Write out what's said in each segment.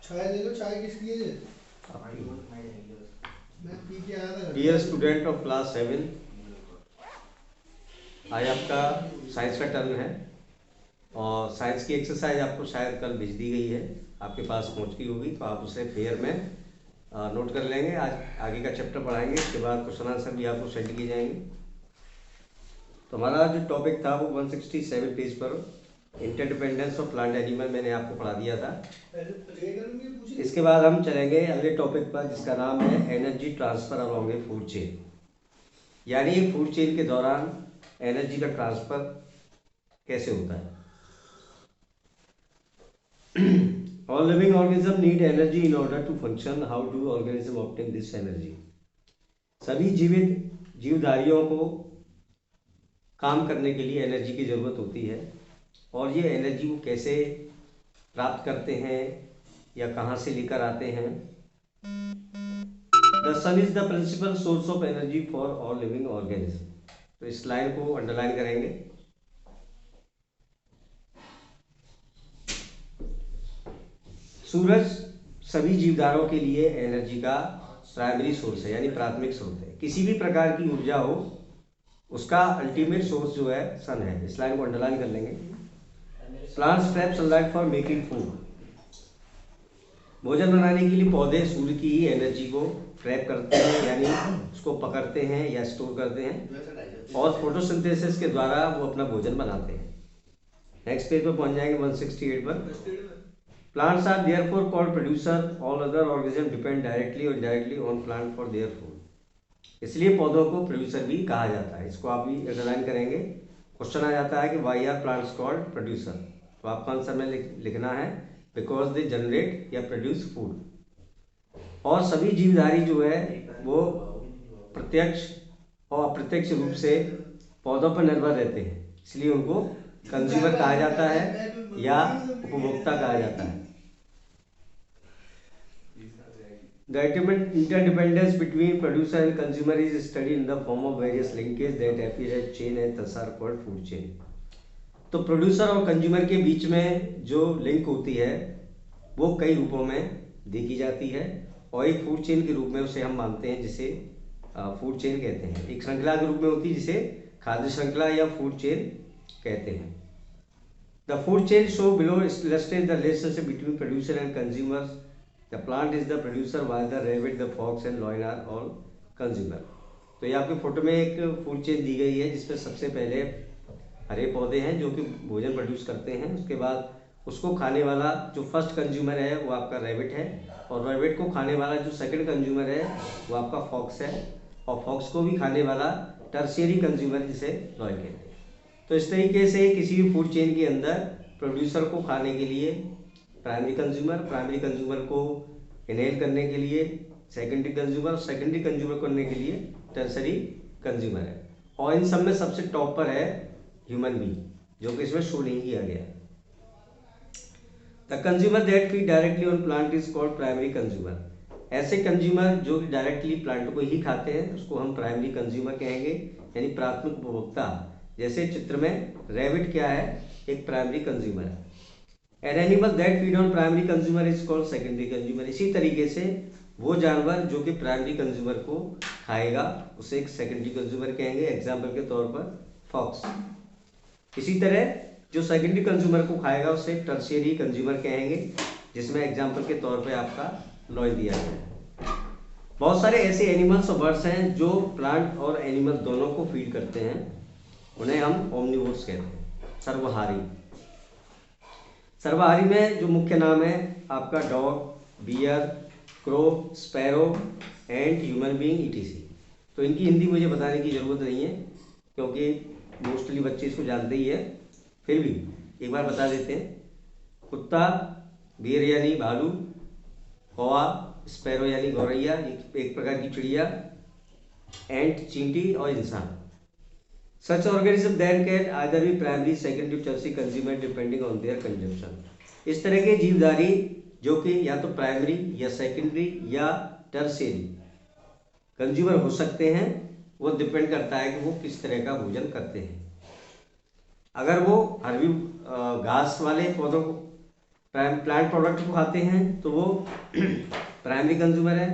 चाय दे दो, चाय किसकी है ये? आपकी। मैं पी के आया था घर डियर से। स्टूडेंट ऑफ क्लास 7, आज आपका साइंस का टर्न है और साइंस की एक्सरसाइज आपको शायद कल भेज दी गई है, आपके पास पहुंच गई होगी, तो आप उसे फेयर में नोट कर लेंगे। आज आगे का चैप्टर पढ़ाएंगे, इसके बाद क्वेश्चन आंसर भी आपको सेंड किए जाएंगे। तो हमारा जो टॉपिक था वो 167 पेज पर इंटरडिपेंडेंस ऑफ प्लांट एनिमल मैंने आपको पढ़ा दिया था। इसके बाद हम चलेंगे अगले टॉपिक पर, जिसका नाम है एनर्जी ट्रांसफर अलोंग ए फूड चेन, यानी फूड चेन के दौरान एनर्जी का ट्रांसफर कैसे होता है। All living organisms need energy in order to function. How do organisms obtain this energy? सभी जीवित जीवधारियों को काम करने के लिए एनर्जी की ज़रूरत होती है, और ये एनर्जी वो कैसे प्राप्त करते हैं या कहाँ से लेकर आते हैं। The sun is the principal source of energy for all living organism. तो इस लाइन को अंडरलाइन करेंगे। सूरज सभी जीवधारों के लिए एनर्जी का प्राइमरी सोर्स है, यानी प्राथमिक स्रोत है। किसी भी प्रकार की ऊर्जा हो, उसका अल्टीमेट सोर्स जो है सन है। इस लाइन को अंडरलाइन कर लेंगे। Plants trap sunlight for making food. भोजन बनाने के लिए पौधे सूर्य की ही एनर्जी को ट्रैप करते हैं, यानी उसको पकड़ते हैं या स्टोर करते हैं, और फोटोसिंथेसिस के द्वारा वो अपना भोजन बनाते हैं। नेक्स्ट पेज पर पहुंच जाएंगे 168 पर। Plants are therefore called producer. All other organisms depend directly or indirectly on plant for their food. इसलिए पौधों को प्रोड्यूसर भी कहा जाता है। इसको आप भी अंडरलाइन करेंगे। क्वेश्चन आ जाता है कि why are plants called producer, तो आपका आंसर में लिखना है बिकॉज दे जनरेट या प्रोड्यूस फूड। और सभी जीवधारी जो है वो प्रत्यक्ष और अप्रत्यक्ष रूप से पौधों पर निर्भर रहते हैं, इसलिए उनको कंज्यूमर कहा जाता है या उपभोक्ता कहा जाता है। The interdependence between producer and consumer is studied in the form of various linkages that appear as chain and thus are called food chain. तो प्रोड्यूसर और कंज्यूमर के बीच में जो लिंक होती है वो कई रूपों में देखी जाती है, और एक फूड चेन के रूप में उसे हम मानते हैं, जिसे फूड चेन कहते हैं। एक श्रृंखला के रूप में होती है जिसे खाद्य श्रृंखला या फूड चेन कहते हैं। The food chain show below illustrates the relationship between producer and consumers. The plant is the producer while the rabbit, the fox and lion are all consumer. तो ये आपके फोटो में एक फूड चेन दी गई है, जिसमें सबसे पहले हरे पौधे हैं जो कि भोजन प्रोड्यूस करते हैं। उसके बाद उसको खाने वाला जो फर्स्ट कंज्यूमर है वो आपका रैबिट है, और रैबिट को खाने वाला जो सेकंड कंज्यूमर है वो आपका फॉक्स है, और फॉक्स को भी खाने वाला टर्शियरी कंज्यूमर जिसे लॉयन कहते हैं। तो इस तरीके से किसी भी फूड चेन के अंदर प्रोड्यूसर को खाने के लिए प्राइमरी कंज्यूमर को इनहेल करने के लिए सेकेंडरी कंज्यूमर, सेकेंडरी कंज्यूमर करने के लिए टर्सरी कंज्यूमर है। और इन सब में सबसे टॉप पर है ह्यूमन बीइंग, जो कि इसमें शो नहीं किया गया। The consumer that feed directly on plant is called primary consumer. ऐसे कंज्यूमर जो कि डायरेक्टली प्लांट को ही खाते हैं उसको हम प्राइमरी कंज्यूमर कहेंगे, यानी प्राथमिक उपभोक्ता। जैसे चित्र में रैबिट क्या है, एक प्राइमरी कंज्यूमर है। An animal that feed on primary consumer is called secondary consumer. इसी तरीके से वो जानवर जो कि प्राइमरी कंज्यूमर को खाएगा उसे एक सेकेंडरी कंज्यूमर कहेंगे, एग्जाम्पल के तौर पर फॉक्स। इसी तरह जो सेकेंडरी कंज्यूमर को खाएगा उसे टर्शियरी कंज्यूमर कहेंगे, जिसमें एग्जाम्पल के तौर पर आपका लॉयन दिया गया है। बहुत सारे ऐसे एनिमल्स और बर्ड्स हैं जो प्लांट और एनिमल दोनों को फीड करते हैं, उन्हें हम ओमनिवोर्स कहते हैं, सर्वहारी। सर्वहारी में जो मुख्य नाम है आपका dog, bear, crow, sparrow and human being etc. तो इनकी हिंदी मुझे बताने की ज़रूरत नहीं है क्योंकि मोस्टली बच्चे इसको जानते ही है, फिर भी एक बार बता देते हैं। कुत्ता, बियर यानी भालू, कौवा, स्पैरो यानी गौरैया, एक प्रकार की चिड़िया, एंट चींटी और इंसान। Such organisms then can either be primary, secondary, tertiary consumer depending on their consumption. इस तरह के जीवधारी जो कि या तो प्राइमरी या सेकेंडरी या टर्शियरी कंज्यूमर हो सकते हैं, वो डिपेंड करता है कि वो किस तरह का भोजन करते हैं। अगर वो हर्बी घास वाले पौधों को प्लांट प्रोडक्ट को खाते हैं तो वो प्राइमरी कंज्यूमर है,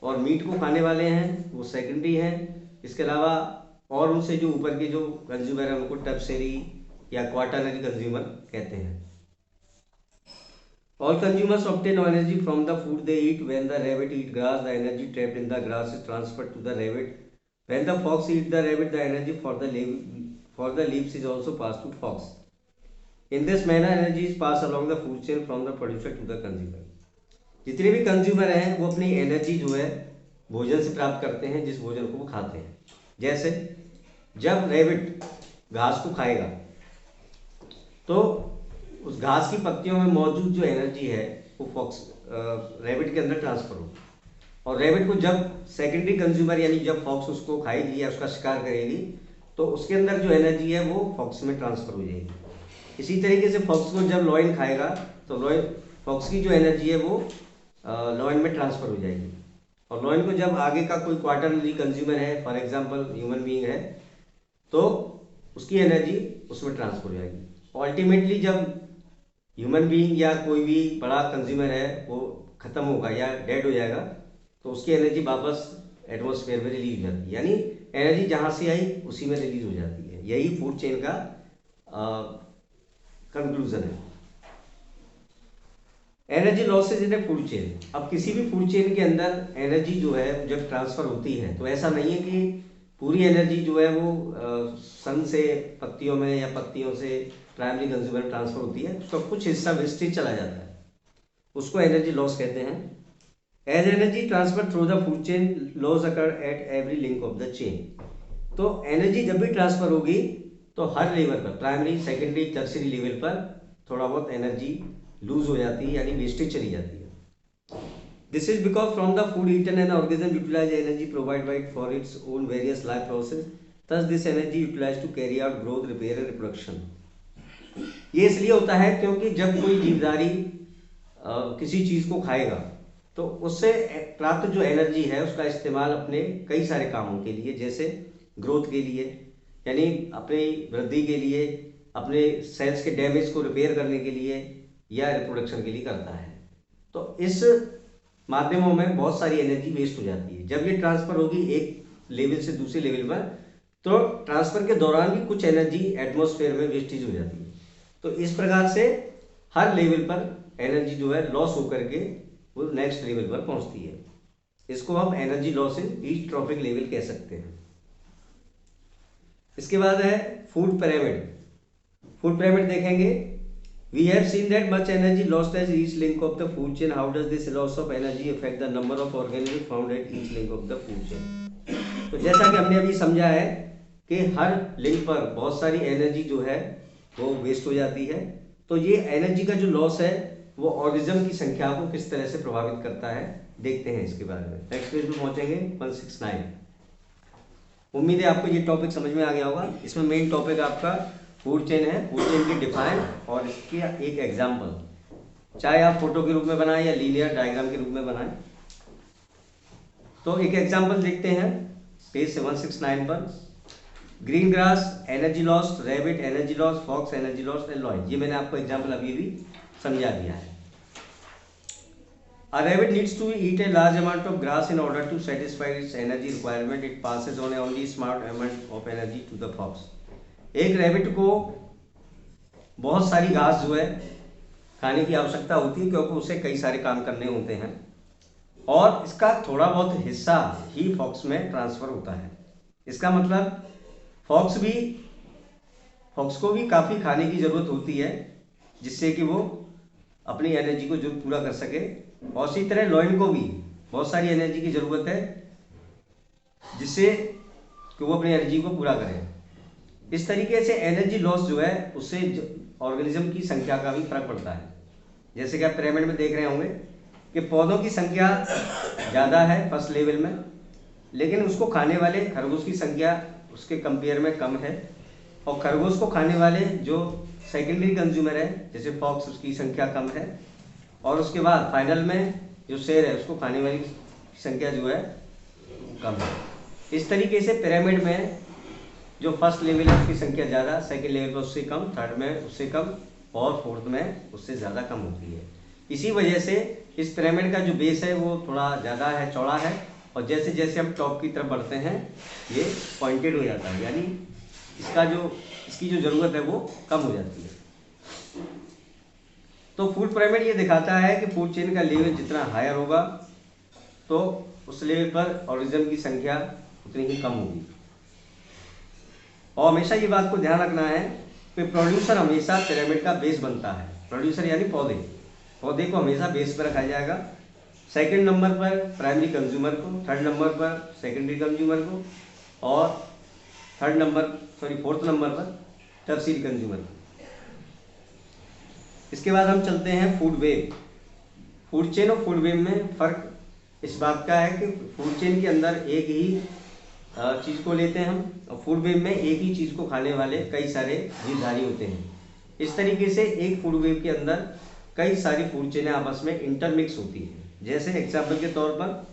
और मीट को खाने वाले हैं वो सेकेंडरी हैं। इसके अलावा और उनसे जो ऊपर के जो कंज्यूमर हैं उनको टर्शरी या क्वाटरनरी कंज्यूमर कहते हैं। All consumers obtain energy from the food they eat. When the rabbit eat grass, the energy trapped in the grass is transferred to the rabbit. When the fox eat the rabbit, the energy for the leaves is also passed to fox. In this manner, energy is passed along the food chain from the producer to the consumer. जितने भी consumer हैं वो अपनी energy जो है भोजन से प्राप्त करते हैं, जिस भोजन को वो खाते हैं। जैसे जब रैबिट घास को खाएगा तो उस घास की पत्तियों में मौजूद जो एनर्जी है वो फॉक्स रैबिट के अंदर ट्रांसफर होगी, और रैबिट को जब सेकेंडरी कंज्यूमर यानी जब फॉक्स उसको खाएगी या उसका शिकार करेगी तो उसके अंदर जो एनर्जी है वो फॉक्स में ट्रांसफर हो जाएगी। इसी तरीके से फॉक्स को जब लॉयन खाएगा तो फॉक्स की जो एनर्जी है वो लॉयन में ट्रांसफर हो जाएगी, और लॉयन को जब आगे का कोई क्वार्टरनरी कंज्यूमर है, फॉर एग्जांपल ह्यूमन बीइंग है, तो उसकी एनर्जी उसमें ट्रांसफर हो जाएगी। अल्टीमेटली जब ह्यूमन बीइंग या कोई भी बड़ा कंज्यूमर है वो ख़त्म होगा या डेड हो जाएगा तो उसकी एनर्जी वापस एटमॉस्फेयर में रिलीज हो जाती है, यानी एनर्जी जहाँ से आई उसी में रिलीज हो जाती है। यही फूड चेन का कंक्लूजन है। Energy losses in A food chain. अब किसी भी फूड चेन के अंदर एनर्जी जो है जब ट्रांसफर होती है तो ऐसा नहीं है कि पूरी एनर्जी जो है वो सन से पत्तियों में या पत्तियों से प्राइमरी कंज्यूमर ट्रांसफर होती है, उसका कुछ हिस्सा वेस्टेज चला जाता है, उसको एनर्जी लॉस कहते हैं। As energy transfer through the food chain loss occur at every link of the chain. तो एनर्जी जब भी ट्रांसफर होगी तो हर लेवल पर, प्राइमरी सेकेंडरी टर्शरी लेवल पर थोड़ा बहुत एनर्जी लूज हो जाती है, यानी वेस्टेज चली जाती है। This is because from the food eaten an organism utilize energy provide by for its own various life process, thus this energy utilize to carry out growth, repair and reproduction. ये इसलिए होता है क्योंकि जब कोई जीवधारी किसी चीज को खाएगा तो उससे प्राप्त जो एनर्जी है उसका इस्तेमाल अपने कई सारे कामों के लिए, जैसे ग्रोथ के लिए यानी अपनी वृद्धि के लिए, अपने सेल्स के डैमेज को रिपेयर करने के लिए या रिप्रोडक्शन के लिए करता है। तो इस माध्यमों में बहुत सारी एनर्जी वेस्ट हो जाती है। जब ये ट्रांसफर होगी एक लेवल से दूसरे लेवल पर तो ट्रांसफर के दौरान भी कुछ एनर्जी एटमॉस्फेयर में वेस्टेज हो जाती है। तो इस प्रकार से हर लेवल पर एनर्जी जो है लॉस होकर के वो नेक्स्ट लेवल पर पहुंचती है। इसको हम energy loss in each trophic level कह सकते हैं। इसके बाद है फूड पिरामिड। फूड पिरामिड देखेंगे। We have seen that much energy lost at each link of the food chain. How does this loss of energy affect the number of organisms found at each link of the food chain? तो जैसा कि हमने अभी समझा है कि हर link पर बहुत सारी एनर्जी जो है वो वेस्ट हो जाती है, तो ये एनर्जी का जो लॉस है वो ऑर्गेनिज्म की संख्या को किस तरह से प्रभावित करता है देखते हैं इसके बारे में। नेक्स्ट पेज पे पहुंचेंगे 169। उम्मीद है आपको ये टॉपिक समझ में आ गया होगा। इसमें मेन टॉपिक आपका फूड चेन है, फूड चेन की डिफाइन और इसकी एक एग्जाम्पल, चाहे आप फोटो के रूप में बनाएं या लीनियर डायग्राम के रूप में बनाएं। तो एक एग्जाम्पल देखते हैं पेज 169 पर। Green grass energy loss, rabbit energy loss, fox energy loss and lion. ये मैंने आपको एग्जाम्पल अभी भी समझा दिया है। A rabbit needs to eat a large amount of grass in order to satisfy its energy requirement. It passes on only small amount of energy to the fox. एक rabbit को बहुत सारी घास जो है खाने की आवश्यकता होती है क्योंकि उसे कई सारे काम करने होते हैं, और इसका थोड़ा बहुत हिस्सा ही फॉक्स में ट्रांसफर होता है। इसका मतलब फॉक्स को भी काफ़ी खाने की ज़रूरत होती है जिससे कि वो अपनी एनर्जी को जो पूरा कर सके, और इसी तरह लॉयन को भी बहुत सारी एनर्जी की ज़रूरत है जिससे कि वो अपनी एनर्जी को पूरा करे। इस तरीके से एनर्जी लॉस जो है उससे ऑर्गेनिज्म की संख्या का भी फर्क पड़ता है। जैसे कि आप पिरामिड में देख रहे होंगे कि पौधों की संख्या ज़्यादा है फर्स्ट लेवल में, लेकिन उसको खाने वाले खरगोश की संख्या उसके कंपेयर में कम है, और खरगोश को खाने वाले जो सेकेंडरी कंज्यूमर है जैसे फॉक्स उसकी संख्या कम है, और उसके बाद फाइनल में जो शेर है उसको खाने वाली संख्या जो है कम है। इस तरीके से पिरामिड में जो फर्स्ट लेवल है उसकी संख्या ज़्यादा, सेकेंड लेवल पर उससे कम, थर्ड में उससे कम, और फोर्थ में उससे ज़्यादा कम होती है। इसी वजह से इस पिरामिड का जो बेस है वो थोड़ा ज़्यादा है, चौड़ा है, और जैसे जैसे हम टॉप की तरफ बढ़ते हैं ये पॉइंटेड हो जाता है, यानी इसकी जो ज़रूरत है वो कम हो जाती है। तो फूड पिरामिड ये दिखाता है कि फूड चेन का लेवल जितना हायर होगा तो उस लेवल पर ऑर्गेनिज्म की संख्या उतनी ही कम होगी। और हमेशा ये बात को ध्यान रखना है कि प्रोड्यूसर हमेशा पिरामिड का बेस बनता है। प्रोड्यूसर यानी पौधे को हमेशा बेस पर रखा जाएगा। सेकंड नंबर पर प्राइमरी कंज्यूमर को, थर्ड नंबर पर सेकेंडरी कंज्यूमर को, और फोर्थ नंबर पर टर्शियरी कंज्यूमर को। इसके बाद हम चलते हैं फूड वेब। फूड चेन और फूड वेब में फ़र्क इस बात का है कि फूड चेन के अंदर एक ही चीज़ को लेते हैं हम, और फूड वेब में एक ही चीज़ को खाने वाले कई सारे जीवधारी होते हैं। इस तरीके से एक फूड वेब के अंदर कई सारी फूड चेनें आपस में इंटरमिक्स होती हैं। जैसे एग्जाम्पल के तौर पर,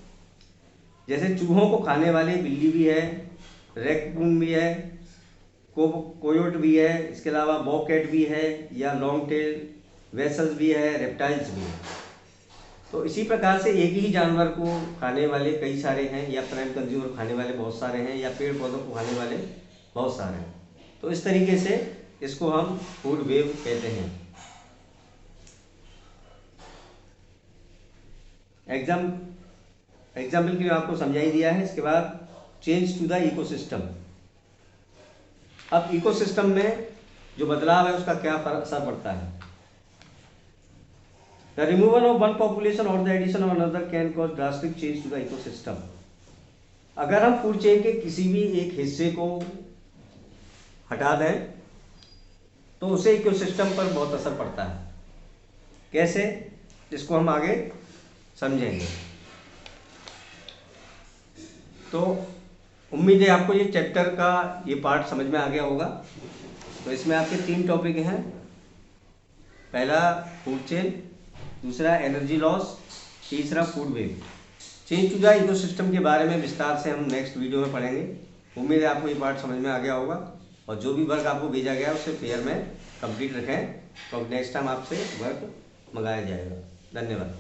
जैसे चूहों को खाने वाले बिल्ली भी है, रैकून भी है, कोयोट भी है, इसके अलावा बॉबकैट भी है, या लॉन्ग टेल वेसल्स भी है, रेप्टाइल्स भी है। तो इसी प्रकार से एक ही जानवर को खाने वाले कई सारे हैं, या प्राइम कंज्यूमर खाने वाले बहुत सारे हैं, या पेड़ पौधों को खाने वाले बहुत सारे हैं। तो इस तरीके से इसको हम फूड वेब कहते हैं। एग्जाम्पल के लिए आपको समझाई दिया है। इसके बाद चेंज टू द इकोसिस्टम। अब इकोसिस्टम में जो बदलाव है उसका क्या असर पड़ता है। The removal of one population और the addition of another can cause drastic change to the ecosystem. अगर हम फूड चेन के किसी भी एक हिस्से को हटा दें तो उसे इकोसिस्टम पर बहुत असर पड़ता है। कैसे, इसको हम आगे समझेंगे। तो उम्मीद है आपको ये चैप्टर का ये पार्ट समझ में आ गया होगा। तो इसमें आपके 3 टॉपिक हैं। पहला फूड चेन, दूसरा एनर्जी लॉस, तीसरा food web. Change to the ecosystem के बारे में विस्तार से हम नेक्स्ट वीडियो में पढ़ेंगे। उम्मीद है आपको ये पार्ट समझ में आ गया होगा, और जो भी वर्क आपको भेजा गया है उसे फेयर में कंप्लीट रखें, तो नेक्स्ट टाइम आपसे वर्क मंगाया जाएगा। धन्यवाद।